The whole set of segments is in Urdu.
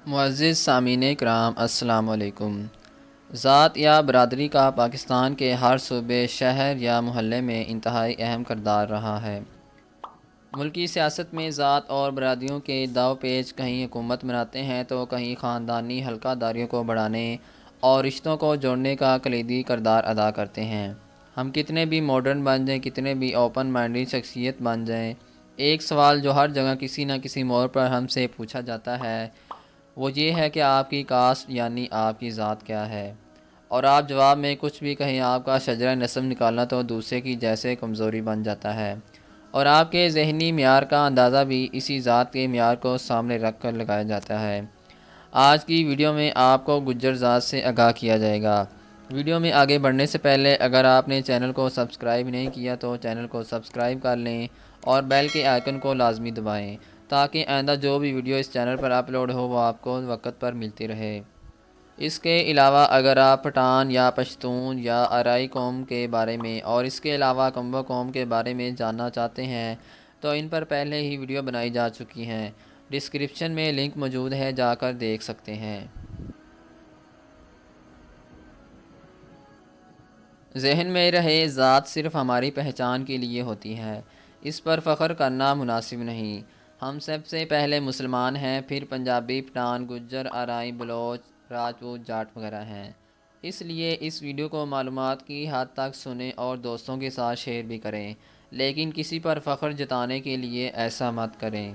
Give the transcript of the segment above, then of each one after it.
معزز سامعین کرام، السلام علیکم۔ ذات یا برادری کا پاکستان کے ہر صوبے، شہر یا محلے میں انتہائی اہم کردار رہا ہے۔ ملکی سیاست میں ذات اور برادریوں کے داو پیچ کہیں حکومت بناتے ہیں تو کہیں خاندانی حلقہ داریوں کو بڑھانے اور رشتوں کو جوڑنے کا کلیدی کردار ادا کرتے ہیں۔ ہم کتنے بھی ماڈرن بن جائیں، کتنے بھی اوپن مائنڈڈ شخصیت بن جائیں، ایک سوال جو ہر جگہ کسی نہ کسی موڑ پر ہم سے پوچھا جاتا ہے وہ یہ ہے کہ آپ کی کاسٹ یعنی آپ کی ذات کیا ہے؟ اور آپ جواب میں کچھ بھی کہیں، آپ کا شجرہ نسب نکالنا تو دوسرے کی جیسے کمزوری بن جاتا ہے، اور آپ کے ذہنی معیار کا اندازہ بھی اسی ذات کے معیار کو سامنے رکھ کر لگایا جاتا ہے۔ آج کی ویڈیو میں آپ کو گجر ذات سے آگاہ کیا جائے گا۔ ویڈیو میں آگے بڑھنے سے پہلے اگر آپ نے چینل کو سبسکرائب نہیں کیا تو چینل کو سبسکرائب کر لیں اور بیل کے آئیکن کو لازمی دبائیں تاکہ آئندہ جو بھی ویڈیو اس چینل پر اپلوڈ ہو وہ آپ کو وقت پر ملتی رہے۔ اس کے علاوہ اگر آپ پٹھان یا پشتون یا آرائی قوم کے بارے میں اور اس کے علاوہ کنبو قوم کے بارے میں جاننا چاہتے ہیں تو ان پر پہلے ہی ویڈیو بنائی جا چکی ہیں، ڈسکرپشن میں لنک موجود ہے، جا کر دیکھ سکتے ہیں۔ ذہن میں رہے، ذات صرف ہماری پہچان کے لیے ہوتی ہے، اس پر فخر کرنا مناسب نہیں۔ ہم سب سے پہلے مسلمان ہیں، پھر پنجابی، پٹھان، گجر، آرائی، بلوچ، راجپوت، جاٹ وغیرہ ہیں۔ اس لیے اس ویڈیو کو معلومات کی حد تک سنیں اور دوستوں کے ساتھ شیئر بھی کریں، لیکن کسی پر فخر جتانے کے لیے ایسا مت کریں۔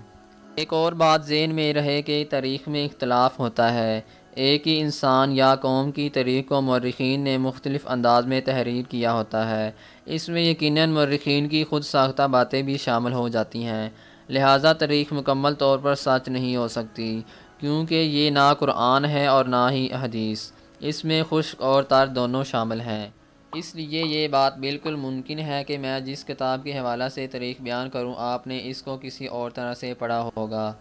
ایک اور بات ذہن میں رہے کہ تاریخ میں اختلاف ہوتا ہے۔ ایک ہی انسان یا قوم کی تاریخ کو مورخین نے مختلف انداز میں تحریر کیا ہوتا ہے۔ اس میں یقیناً مورخین کی خود ساختہ باتیں بھی شامل ہو جاتی ہیں، لہٰذا تاریخ مکمل طور پر سچ نہیں ہو سکتی، کیونکہ یہ نہ قرآن ہے اور نہ ہی حدیث، اس میں خشک اور تر دونوں شامل ہیں۔ اس لیے یہ بات بالکل ممکن ہے کہ میں جس کتاب کے حوالہ سے تاریخ بیان کروں آپ نے اس کو کسی اور طرح سے پڑھا ہوگا۔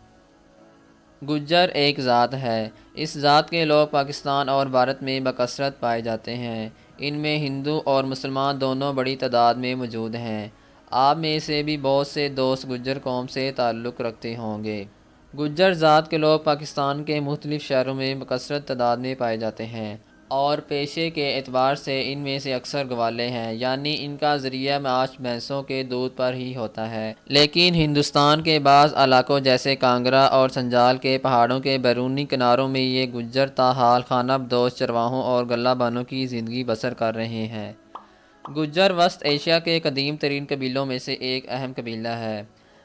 گجر ایک ذات ہے۔ اس ذات کے لوگ پاکستان اور بھارت میں بکثرت پائے جاتے ہیں۔ ان میں ہندو اور مسلمان دونوں بڑی تعداد میں موجود ہیں۔ آپ میں سے بھی بہت سے دوست گجر قوم سے تعلق رکھتے ہوں گے۔ گجر ذات کے لوگ پاکستان کے مختلف شہروں میں بکثرت تعداد میں پائے جاتے ہیں اور پیشے کے اعتبار سے ان میں سے اکثر گوالے ہیں، یعنی ان کا ذریعہ معاش بھینسوں کے دودھ پر ہی ہوتا ہے۔ لیکن ہندوستان کے بعض علاقوں جیسے کانگڑا اور سنجال کے پہاڑوں کے بیرونی کناروں میں یہ گجر تاحال خانہ بدوش چرواہوں اور گلہ بانوں کی زندگی بسر کر رہے ہیں۔ گجر وسط ایشیا کے قدیم ترین قبیلوں میں سے ایک اہم قبیلہ ہے،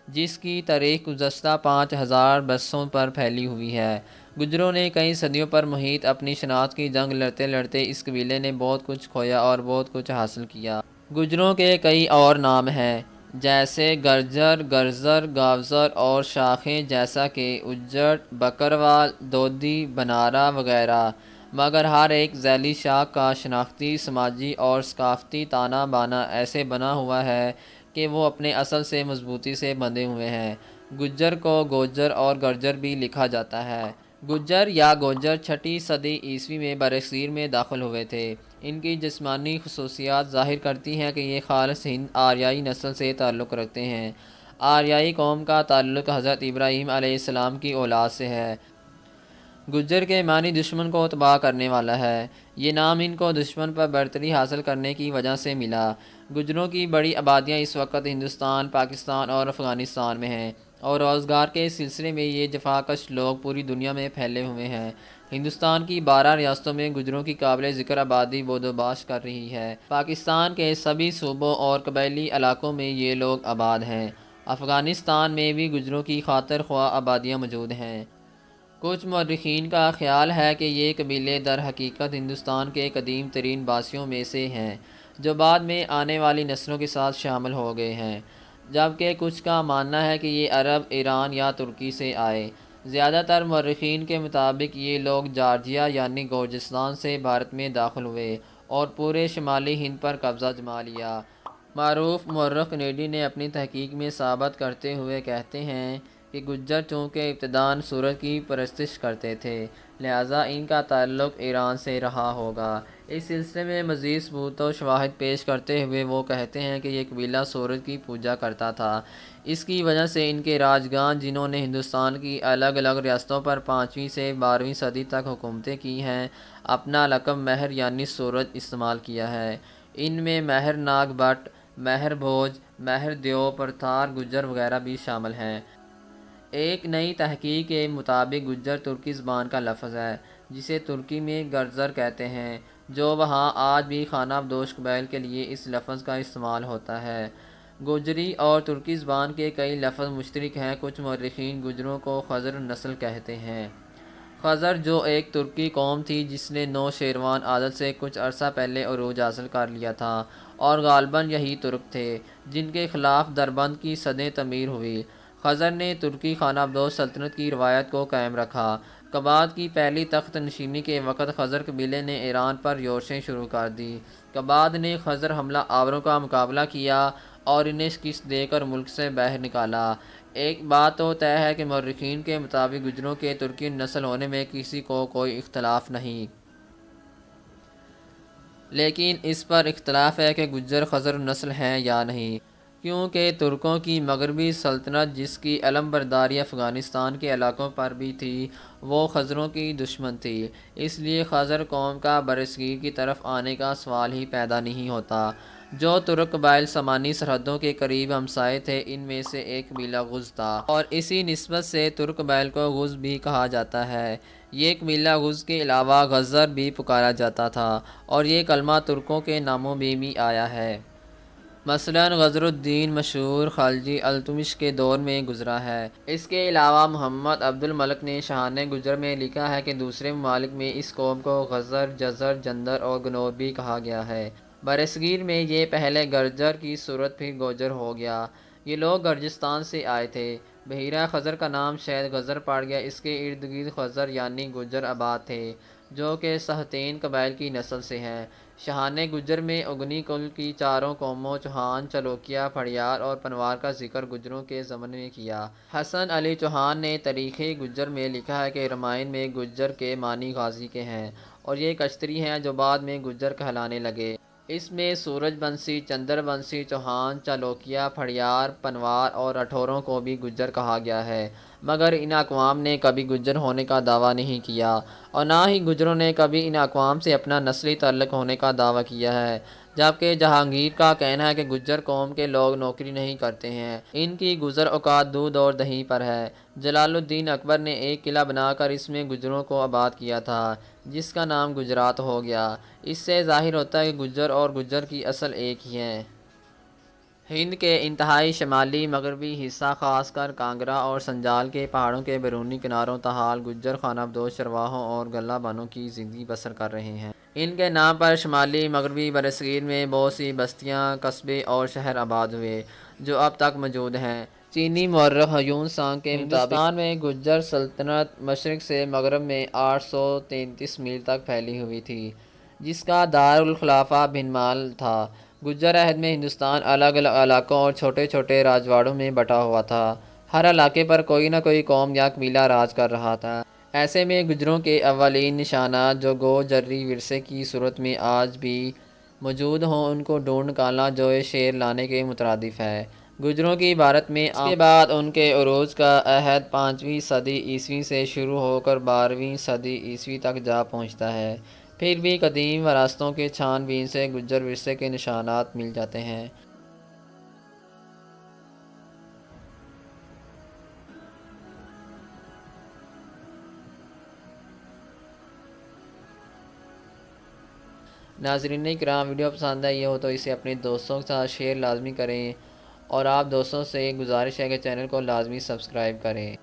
جس کی تاریخ گزشتہ 5000 برسوں پر پھیلی ہوئی ہے۔ گجروں نے کئی صدیوں پر محیط اپنی شناخت کی جنگ لڑتے لڑتے اس قبیلے نے بہت کچھ کھویا اور بہت کچھ حاصل کیا۔ گجروں کے کئی اور نام ہیں، جیسے گرجر، گرزر، گاوزر اور شاخیں جیسا کہ اجڑ، بکروال، دودھی، بنارا وغیرہ، مگر ہر ایک ذیلی شاخ کا شناختی، سماجی اور ثقافتی تانا بانا ایسے بنا ہوا ہے کہ وہ اپنے اصل سے مضبوطی سے بندھے ہوئے ہیں۔ گجر کو گوجر اور گرجر بھی لکھا جاتا ہے۔ گجر یا گوجر 6 صدی عیسوی میں برصغیر میں داخل ہوئے تھے۔ ان کی جسمانی خصوصیات ظاہر کرتی ہیں کہ یہ خالص ہند آریائی نسل سے تعلق رکھتے ہیں۔ آریائی قوم کا تعلق حضرت ابراہیم علیہ السلام کی اولاد سے ہے۔ گجر کے معنی دشمن کو تباہ کرنے والا ہے۔ یہ نام ان کو دشمن پر برتری حاصل کرنے کی وجہ سے ملا۔ گجروں کی بڑی آبادیاں اس وقت ہندوستان، پاکستان اور افغانستان میں ہیں، اور روزگار کے سلسلے میں یہ جفاکش لوگ پوری دنیا میں پھیلے ہوئے ہیں۔ ہندوستان کی 12 ریاستوں میں گجروں کی قابل ذکر آبادی بود و باش کر رہی ہے۔ پاکستان کے سبھی صوبوں اور قبائلی علاقوں میں یہ لوگ آباد ہیں۔ افغانستان میں بھی گجروں کی خاطر خواہ آبادیاں موجود ہیں۔ کچھ مورخین کا خیال ہے کہ یہ قبیلے در حقیقت ہندوستان کے قدیم ترین باسیوں میں سے ہیں، جو بعد میں آنے والی نسلوں کے ساتھ شامل ہو گئے ہیں، جبکہ کچھ کا ماننا ہے کہ یہ عرب، ایران یا ترکی سے آئے۔ زیادہ تر مورخین کے مطابق یہ لوگ جارجیا یعنی گورجستان سے بھارت میں داخل ہوئے اور پورے شمالی ہند پر قبضہ جما لیا۔ معروف مورخ کینیڈی نے اپنی تحقیق میں ثابت کرتے ہوئے کہتے ہیں کہ گجر چونکہ ابتداً سورج کی پرستش کرتے تھے لہٰذا ان کا تعلق ایران سے رہا ہوگا۔ اس سلسلے میں مزید ثبوت و شواہد پیش کرتے ہوئے وہ کہتے ہیں کہ یہ قبیلہ سورج کی پوجا کرتا تھا۔ اس کی وجہ سے ان کے راجگان جنہوں نے ہندوستان کی الگ الگ ریاستوں پر 5ویں سے 12ویں صدی تک حکومتیں کی ہیں، اپنا لقب مہر یعنی سورج استعمال کیا ہے۔ ان میں مہر ناگ بٹ، مہر بھوج، مہر دیو، پرتھار گجر وغیرہ بھی شامل ہیں۔ ایک نئی تحقیق کے مطابق گجر ترکی زبان کا لفظ ہے جسے ترکی میں گرزر کہتے ہیں، جو وہاں آج بھی خانہ بدوش قبائل کے لیے اس لفظ کا استعمال ہوتا ہے۔ گوجری اور ترکی زبان کے کئی لفظ مشترک ہیں۔ کچھ مورخین گجروں کو خزر نسل کہتے ہیں۔ خزر جو ایک ترکی قوم تھی جس نے نوشیروان عادت سے کچھ عرصہ پہلے عروج حاصل کر لیا تھا اور غالباً یہی ترک تھے جن کے خلاف دربند کی صدیں تعمیر ہوئی۔ خزر نے ترکی خانہ بدوش سلطنت کی روایت کو قائم رکھا۔ کباد کی پہلی تخت نشینی کے وقت خزر قبیلے نے ایران پر یورشیں شروع کر دی۔ کباد نے خزر حملہ آوروں کا مقابلہ کیا اور انہیں شکست دے کر ملک سے باہر نکالا۔ ایک بات تو طے ہے کہ مورخین کے مطابق گجروں کے ترکی نسل ہونے میں کسی کو کوئی اختلاف نہیں، لیکن اس پر اختلاف ہے کہ گجر خزر نسل ہیں یا نہیں، کیونکہ ترکوں کی مغربی سلطنت جس کی علم برداری افغانستان کے علاقوں پر بھی تھی وہ خزروں کی دشمن تھی، اس لیے خزر قوم کا برصغیر کی طرف آنے کا سوال ہی پیدا نہیں ہوتا۔ جو ترک قبائل سامانی سرحدوں کے قریب ہمسائے تھے ان میں سے ایک قبیلہ غز تھا اور اسی نسبت سے ترک قبائل کو غز بھی کہا جاتا ہے۔ یہ قبیلہ غز کے علاوہ غزر بھی پکارا جاتا تھا اور یہ کلمہ ترکوں کے ناموں میں بھی آیا ہے۔ مثلاً غزر الدین مشہور خلجی التمش کے دور میں گزرا ہے۔ اس کے علاوہ محمد عبد الملک نے شاہانہ گجر میں لکھا ہے کہ دوسرے ممالک میں اس قوم کو غزر، جزر، جندر اور گنور بھی کہا گیا ہے۔ برصغیر میں یہ پہلے گرجر کی صورت پھر گوجر ہو گیا۔ یہ لوگ گرجستان سے آئے تھے۔ بحیرہ خزر کا نام شاید غزر پڑ گیا۔ اس کے ارد گرد خزر یعنی گجر آباد تھے جو کہ سہتین قبائل کی نسل سے ہیں۔ شاہانہ گجر میں اگنی کل کی چاروں قوموں چوہان، چلوکیا، پھڑیار اور پنوار کا ذکر گجروں کے ضمن میں کیا۔ حسن علی چوہان نے تاریخ گجر میں لکھا ہے کہ رامائن میں گجر کے معنی غازی کے ہیں اور یہ کشتری ہیں جو بعد میں گجر کہلانے لگے۔ اس میں سورج بنسی، چندر بنسی، چوہان، چالوکیا، پھڑیار، پنوار اور راٹھوروں کو بھی گجر کہا گیا ہے، مگر ان اقوام نے کبھی گجر ہونے کا دعویٰ نہیں کیا اور نہ ہی گجروں نے کبھی ان اقوام سے اپنا نسلی تعلق ہونے کا دعویٰ کیا ہے۔ جبکہ جہانگیر کا کہنا ہے کہ گجر قوم کے لوگ نوکری نہیں کرتے ہیں، ان کی گزر اوقات دودھ اور دہی پر ہے۔ جلال الدین اکبر نے ایک قلعہ بنا کر اس میں گجروں کو آباد کیا تھا جس کا نام گجرات ہو گیا۔ اس سے ظاہر ہوتا ہے کہ گجر اور گجر کی اصل ایک ہی ہے۔ ہند کے انتہائی شمالی مغربی حصہ خاص کر کانگڑا اور سنجال کے پہاڑوں کے بیرونی کناروں تاحال گجر خانہ بدوش چرواہوں اور گلہ بانوں کی زندگی بسر کر رہے ہیں۔ ان کے نام پر شمالی مغربی برصغیر میں بہت سی بستیاں، قصبے اور شہر آباد ہوئے جو اب تک موجود ہیں۔ چینی مورخ ہیون سانگ کے مطابق ہندوستان میں گجر سلطنت مشرق سے مغرب میں 833 میل تک پھیلی ہوئی تھی جس کا دارالخلافہ بھنمال تھا۔ گجر عہد میں ہندوستان الگ الگ علاقوں اور چھوٹے چھوٹے راجواڑوں میں بٹا ہوا تھا۔ ہر علاقے پر کوئی نہ کوئی قوم یا قبیلہ راج کر رہا تھا۔ ایسے میں گجروں کے اولین نشانات جو گوجری ورثے کی صورت میں آج بھی موجود ہوں ان کو ڈھونڈ نکالنا جوئے شیر لانے کے مترادف ہے۔ گجروں کی عبارت میں اس کے بعد ان کے عروج کا عہد 5ویں صدی عیسوی سے شروع ہو کر 12ویں صدی عیسوی تک جا پہنچتا ہے۔ پھر بھی قدیم وراثتوں کے چھان بین سے گجر ورثے کے نشانات مل جاتے ہیں۔ ناظرین کرام، ویڈیو پسند آئی ہو تو اسے اپنے دوستوں کے ساتھ شیئر لازمی کریں اور آپ دوستوں سے گزارش ہے کہ چینل کو لازمی سبسکرائب کریں۔